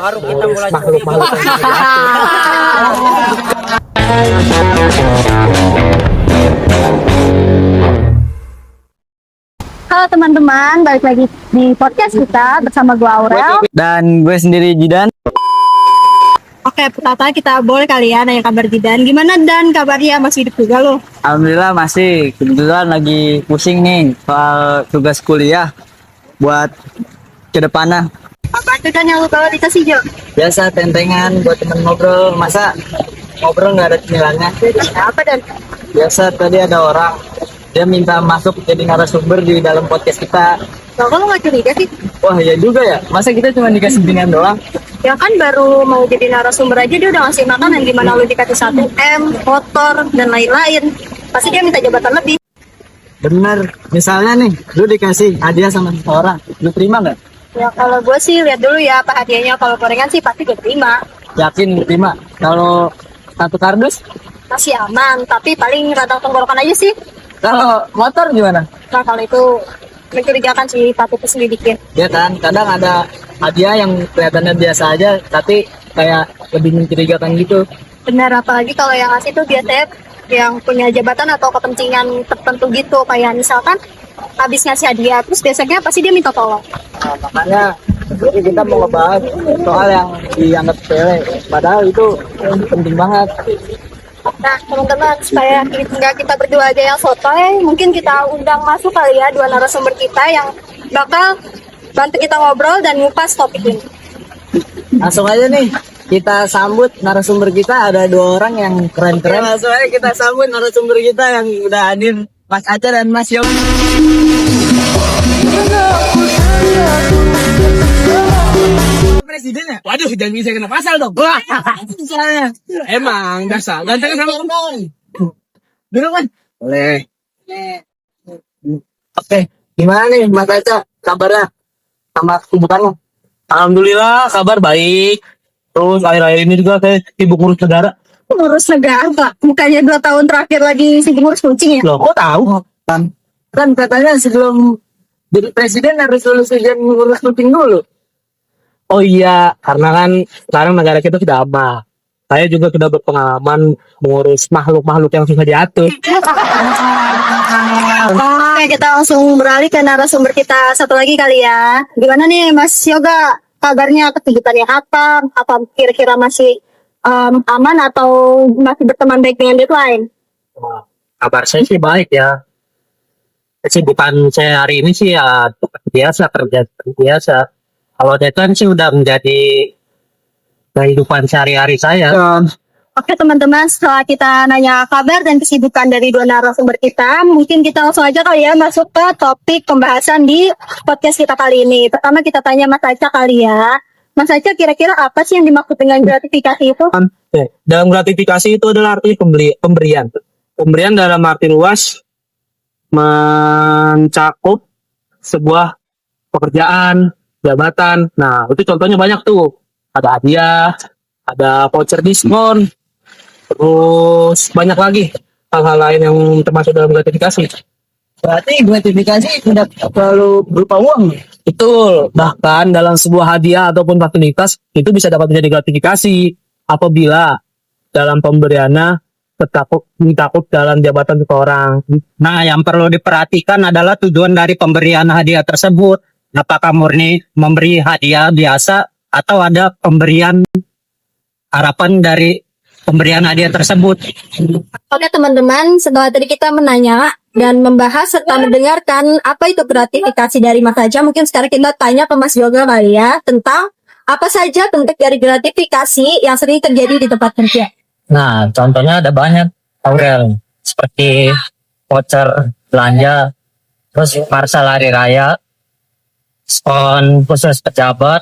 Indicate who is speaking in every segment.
Speaker 1: baru kita mulai
Speaker 2: makhluk-makhluk yang tidak diatur.
Speaker 3: Halo teman-teman, balik lagi di podcast kita bersama gue Aurel.
Speaker 1: Dan gue sendiri Jidan.
Speaker 3: Oke, pertama kita boleh kali ya nanya kabar Jidan. Gimana Dan kabarnya, masih hidup juga lo?
Speaker 1: Alhamdulillah masih, kebetulan lagi pusing nih soal tugas kuliah buat ke depannya.
Speaker 3: Apa itu Dan yang lo bawa di tas hijau?
Speaker 1: Biasa tentengan buat temen ngobrol, masa ngobrol nggak ada cemilannya?
Speaker 3: Apa Dan?
Speaker 1: Biasa tadi ada orang, dia minta masuk jadi narasumber di dalam podcast kita.
Speaker 3: Loh, kok lo gak curiga sih?
Speaker 1: Wah ya juga ya, masa kita cuma dikasih bimbingan doang?
Speaker 3: Ya kan baru mau jadi narasumber aja dia udah ngasih makanan, gimana lo dikasih 1M, motor, dan lain-lain. Pasti dia minta jabatan lebih.
Speaker 1: Bener, misalnya nih, lu dikasih hadiah sama seseorang, lu terima nggak?
Speaker 3: Ya kalau gue sih lihat dulu ya apa hadiahnya. Kalau gorengan sih pasti gue terima.
Speaker 1: Yakin lu terima? Kalau satu kardus?
Speaker 3: Masih aman, tapi paling radang tenggorokan aja sih.
Speaker 1: Kalau motor gimana?
Speaker 3: Nah kalau itu mencurigakan sih, patut diselidikin.
Speaker 1: Ya kan, kadang ada hadiah yang kelihatannya biasa aja, tapi kayak lebih mencurigakan gitu.
Speaker 3: Benar, apalagi kalau yang ngasih tuh biasanya yang punya jabatan atau kepentingan tertentu gitu. Kayak misalkan habis ngasih hadiah, terus biasanya pasti dia minta tolong.
Speaker 1: Nah, makanya jadi kita mau ngebahas soal yang dianggap sepele, padahal itu penting banget.
Speaker 3: Nah teman-teman, supaya nggak kita berdua aja yang sotoy, mungkin kita undang masuk kali ya dua narasumber kita yang bakal bantu kita ngobrol dan ngupas topik ini.
Speaker 1: Langsung aja nih, kita sambut narasumber kita, ada dua orang yang keren-keren. Langsung aja kita sambut narasumber kita yang udah hadir, Mas Aca dan Mas Yogi. Presidennya?
Speaker 2: Waduh, jangan bisa kena pasal dong.
Speaker 1: Wah, misalnya.
Speaker 2: Emang dasar ganteng sama ngomong.
Speaker 1: Duduk kan? Boleh. Oke, gimana nih Mas Aca kabarnya sama kesibukannya?
Speaker 2: Alhamdulillah kabar baik. Terus akhir-akhir ini juga saya sibuk ngurus negara.
Speaker 3: Ngurus negara, bukannya 2 tahun terakhir lagi sibuk ngurus kucing ya?
Speaker 2: Loh, kok tahu?
Speaker 1: Kan katanya sebelum jadi presiden harus lulus ujian ngurus kucing dulu.
Speaker 2: Oh iya, karena kan sekarang negara kita sudah aman. Saya juga sudah berpengalaman mengurus makhluk-makhluk yang susah diatur.
Speaker 3: Oke, kita langsung beralih ke narasumber kita satu lagi kali ya. Gimana nih Mas Yoga, kabarnya, kesibukannya apa? Apa kira-kira masih aman atau masih berteman baik dengan deadline?
Speaker 2: Wah, kabar saya sih baik ya. Kesibukan saya hari ini sih ya biasa, kerja biasa. Kalau deadline sih udah menjadi kehidupan sehari-hari saya.
Speaker 3: Oke teman-teman, setelah kita nanya kabar dan kesibukan dari dua narasumber kita, mungkin kita langsung aja kali ya masuk ke topik pembahasan di podcast kita kali ini. Pertama kita tanya Mas Aca kali ya. Mas Aca, kira-kira apa sih yang dimaksud dengan gratifikasi itu?
Speaker 2: Dalam gratifikasi itu adalah arti pemberian. Pemberian dalam arti luas mencakup sebuah pekerjaan, jabatan. Nah, itu contohnya banyak tuh. Ada hadiah, ada voucher diskon, terus banyak lagi hal-hal lain yang termasuk dalam gratifikasi.
Speaker 1: Berarti gratifikasi tidak selalu berupa uang.
Speaker 2: Betul, bahkan dalam sebuah hadiah ataupun fasilitas itu bisa dapat menjadi gratifikasi apabila dalam pemberiannya tercakup dalam jabatan seseorang.
Speaker 4: Nah, yang perlu diperhatikan adalah tujuan dari pemberian hadiah tersebut. Apakah murni memberi hadiah biasa atau ada pemberian harapan dari pemberian hadiah tersebut.
Speaker 3: Oke teman-teman, setelah tadi kita menanya dan membahas serta mendengarkan apa itu gratifikasi dari Mas Aca, mungkin sekarang kita tanya ke Mas Yoga kali ya, tentang apa saja bentuk dari gratifikasi yang sering terjadi di tempat kerja.
Speaker 4: Nah, contohnya ada banyak, Aurel, seperti voucher belanja, terus parcel hari raya, diskon khusus pejabat,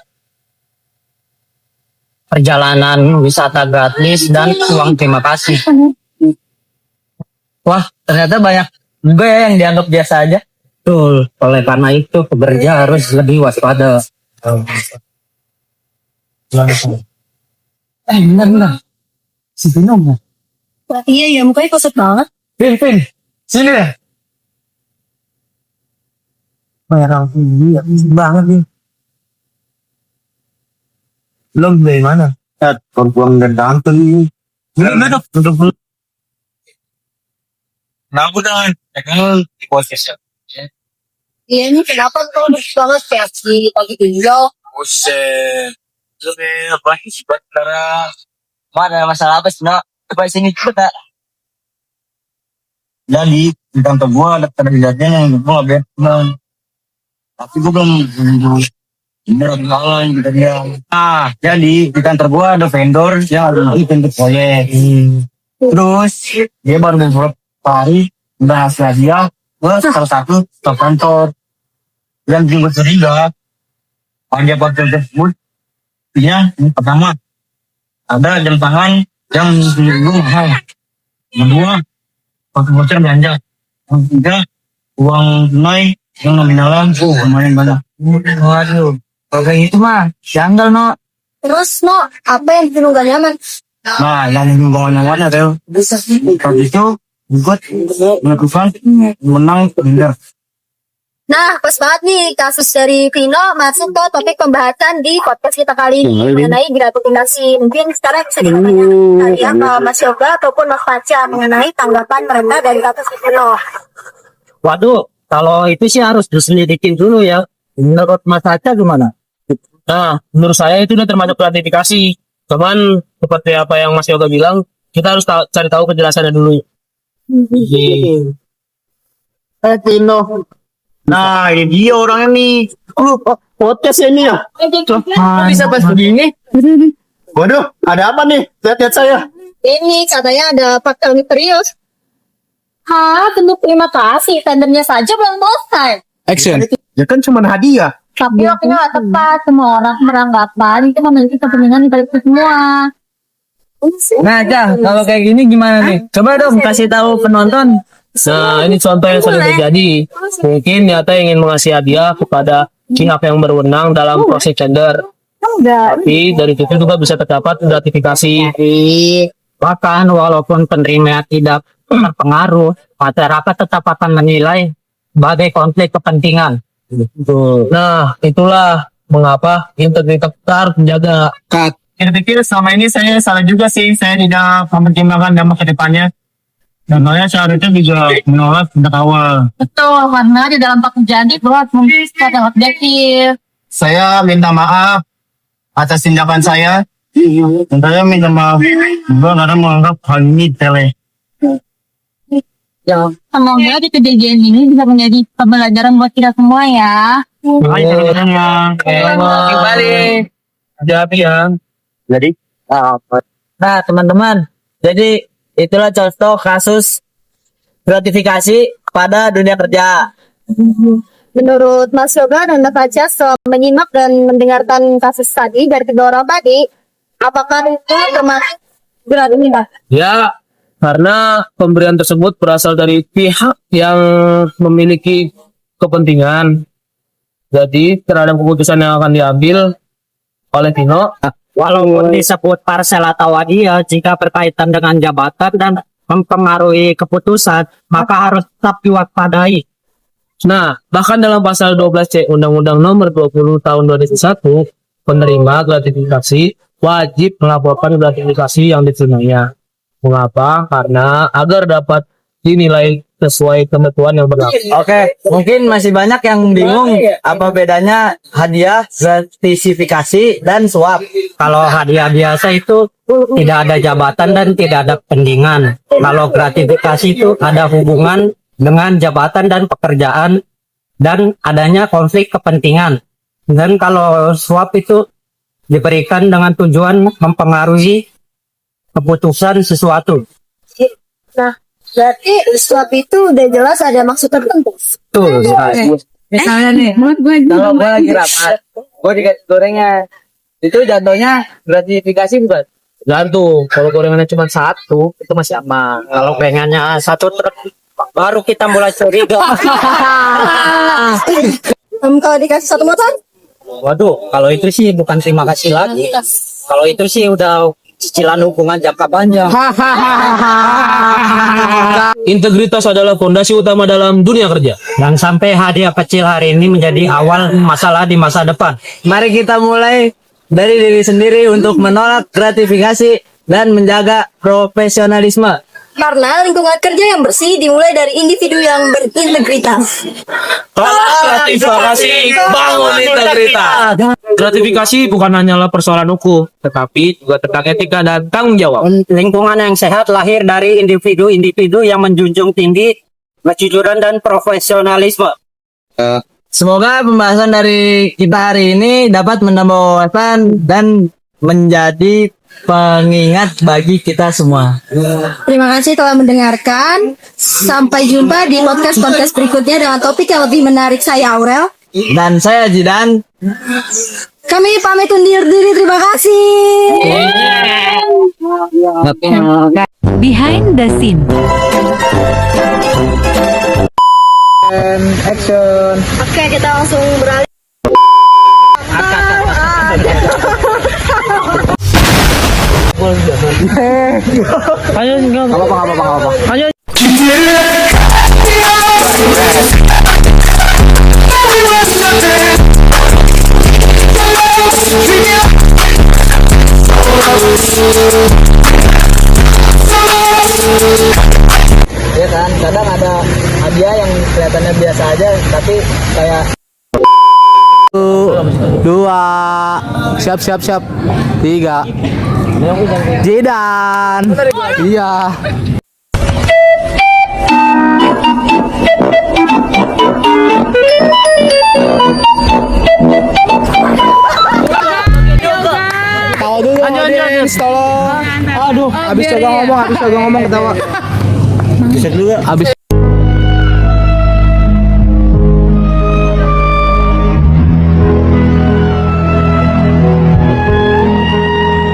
Speaker 4: perjalanan wisata gratis, dan uang terima kasih.
Speaker 1: Wah, ternyata banyak juga ya yang dianggap biasa aja.
Speaker 4: Betul, oleh karena itu pekerja harus lebih waspada.
Speaker 1: Benar. Si Pinong.
Speaker 3: Iya ya, mukanya kusut banget.
Speaker 1: Pin, sini deh. Merah ini ya, banget nih.
Speaker 5: Belum dari mana? Perempuan dan ganteng. Udah dong. Nah, aku dengan posisi.
Speaker 3: Iya ini kenapa kau banget versi pagi tinggal?
Speaker 5: Buset. Lebih apa sih sebenarnya?
Speaker 1: Mana masalah apa sih, nak? Coba sini kita.
Speaker 5: Jadi di kantor gua ada kandidatnya yang gua nggak benar. Tapi gua belum bener kenalan gitu dia. Ah, jadi di kantor gua ada vendor yang lagi bentuk proyek. Terus dia baru beberapa hari udah hasil dia ke salah satu staf kantor. Yang bikin gue curiga, dia pakai tersebut, yang pertama ada jam tangan yang gue mahal. Kedua, pakai voucher belanja. Yang ketiga, uang tunai yang nominalan lumayan banyak.
Speaker 1: Waduh, kalau kayak gitu mah, janggal, no.
Speaker 3: Terus no, apa yang bikin lu gak nyaman?
Speaker 5: Nah, yang hubungan yang mana tuh? Kalau itu, gue melakukan menang bener.
Speaker 3: Nah, pas banget nih kasus dari Vino masuk ke topik pembahasan di podcast kita kali ini mengenai gratifikasi. Mungkin sekarang bisa ditanya ya ke Mas Yoga ataupun Mas Paca mengenai tanggapan mereka dari kasus Vino.
Speaker 4: Waduh, kalau itu sih harus diselidikin dulu ya. Menurut Mas Aca gimana?
Speaker 2: Nah, menurut saya itu udah termasuk gratifikasi. Cuman seperti apa yang Mas Yoga bilang, kita harus cari tahu kejelasannya dulu.
Speaker 1: Tino.
Speaker 5: Nah, ini dia orangnya nih.
Speaker 4: Podcast ini ya?
Speaker 1: Kok bisa pas begini?
Speaker 5: Waduh, ada apa nih? Lihat saya.
Speaker 3: Ini katanya ada fakta misterius. Hah, tentu terima kasih. Tendernya saja belum selesai.
Speaker 5: Action. Ya kan cuma hadiah.
Speaker 3: Tapi waktunya nggak tepat. Semua orang beranggapan itu memiliki kepentingan di balik itu semua.
Speaker 1: Nah, Cah, kalau kayak gini gimana nih? Coba dong kasih tahu penonton.
Speaker 2: Nah, ini contoh yang sering terjadi. Mungkin nyata ingin mengasih hadiah kepada pihak yang berwenang dalam proses tender. Tapi dari situ juga bisa terdapat gratifikasi.
Speaker 4: Bahkan walaupun penerima tidak terpengaruh, masyarakat tetap akan menilai sebagai konflik kepentingan.
Speaker 2: Nah, itulah mengapa integritas kita harus menjaga.
Speaker 5: Kira-kira selama ini saya salah juga sih. Saya tidak mempertimbangkan dampak ke depannya. Dan saya seharusnya bisa menolak sejak awal.
Speaker 3: Betul, karena di dalam pekerjaan itu harus ada objektif.
Speaker 5: Saya minta maaf atas tindakan saya. Dan saya minta maaf juga karena menganggap hal ini tele.
Speaker 3: Semoga di kejadian ini bisa menjadi pembelajaran buat kita semua ya.
Speaker 5: Makasih teman-teman.
Speaker 1: Kembali.
Speaker 5: Hati-hati ya.
Speaker 1: Jadi, nah teman-teman, jadi itulah contoh kasus gratifikasi pada dunia kerja.
Speaker 3: Menurut Mas Yoga dan Mbak Fajar setelah menyimak dan mendengarkan kasus tadi dari kedua orang tadi, apakah itu termasuk gratifikasi?
Speaker 2: Ya, karena pemberian tersebut berasal dari pihak yang memiliki kepentingan. Jadi, terhadap keputusan yang akan diambil oleh Vino,
Speaker 4: Walaupun disebut parcel atau hadiah, jika berkaitan dengan jabatan dan mempengaruhi keputusan, maka harus tetap diwaspadai.
Speaker 2: nah, bahkan dalam pasal 12C Undang-Undang Nomor 20 Tahun 2001, penerima gratifikasi wajib melaporkan gratifikasi yang diterimanya. Mengapa? Karena agar dapat dinilai sesuai ketentuan yang berlaku.
Speaker 1: Oke, mungkin masih banyak yang bingung apa bedanya hadiah, gratifikasi, dan suap.
Speaker 4: Kalau hadiah biasa itu tidak ada jabatan dan tidak ada pendingan. Kalau gratifikasi itu ada hubungan dengan jabatan dan pekerjaan dan adanya konflik kepentingan. Dan kalau suap itu diberikan dengan tujuan mempengaruhi keputusan sesuatu.
Speaker 3: Nah, berarti suap itu udah jelas ada maksud tertentu.
Speaker 4: Betul.
Speaker 1: Misalnya nih, kalau gue lagi rapat, gue dikasih gorengan, itu jatuhnya gratifikasi bukan?
Speaker 2: Gantung, kalau gorengannya cuma satu, itu masih aman.
Speaker 4: Kalau pengennya satu truk, baru kita mulai curiga.
Speaker 3: Kalau dikasih satu motor?
Speaker 4: Waduh, kalau itu sih bukan terima kasih lagi. Kalau itu sih udah cicilan hubungan jangka panjang.
Speaker 2: Integritas adalah fondasi utama dalam dunia kerja.
Speaker 4: Dan sampai hadiah kecil hari ini menjadi awal masalah di masa depan.
Speaker 1: Mari kita mulai dari diri sendiri untuk menolak gratifikasi dan menjaga profesionalisme.
Speaker 3: Karena lingkungan kerja yang bersih dimulai dari individu yang berintegritas.
Speaker 2: Gratifikasi bangun integritas. Gratifikasi bukan hanyalah persoalan hukum, tetapi juga tentang etika dan tanggung jawab.
Speaker 4: Lingkungan yang sehat lahir dari individu-individu yang menjunjung tinggi kejujuran dan profesionalisme.
Speaker 1: Semoga pembahasan dari kita hari ini dapat menambah wawasan dan menjadi pengingat bagi kita semua.
Speaker 3: Terima kasih telah mendengarkan. Sampai jumpa di podcast-podcast berikutnya dengan topik yang lebih menarik. Saya Aurel.
Speaker 1: Dan saya Jidan.
Speaker 3: Kami pamit undur diri. Terima kasih.
Speaker 6: Behind the scene.
Speaker 1: Action.
Speaker 3: Oke, kita langsung beralih.
Speaker 2: Ayo, enggak apa-apa. Ayo.
Speaker 1: Ya kan, kadang ada hadiah yang kelihatannya biasa aja, tapi kayak 1, 2, siap 3. Jidan. Iya. Tawa dulu, audiens, tolong. Aduh, habis coba ngomong ketawa. Bisa juga. Habis.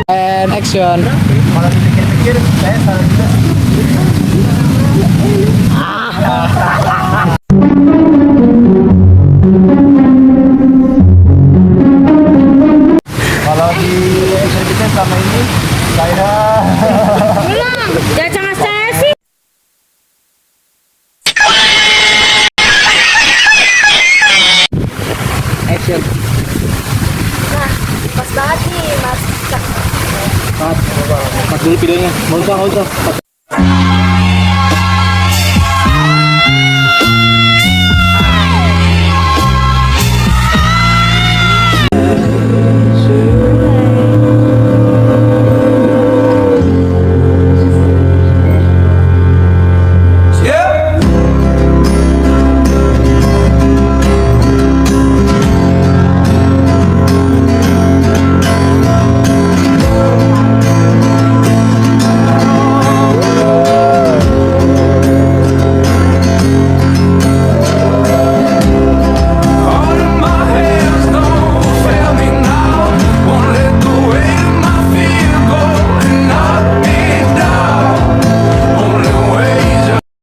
Speaker 1: And action. Malah dipikir-pikir, saya salah juga. Kalau di eksekutif selama ini saya action.
Speaker 3: Nah, pas banget nih, Mas.
Speaker 2: Cut dulu videonya. Mau usah.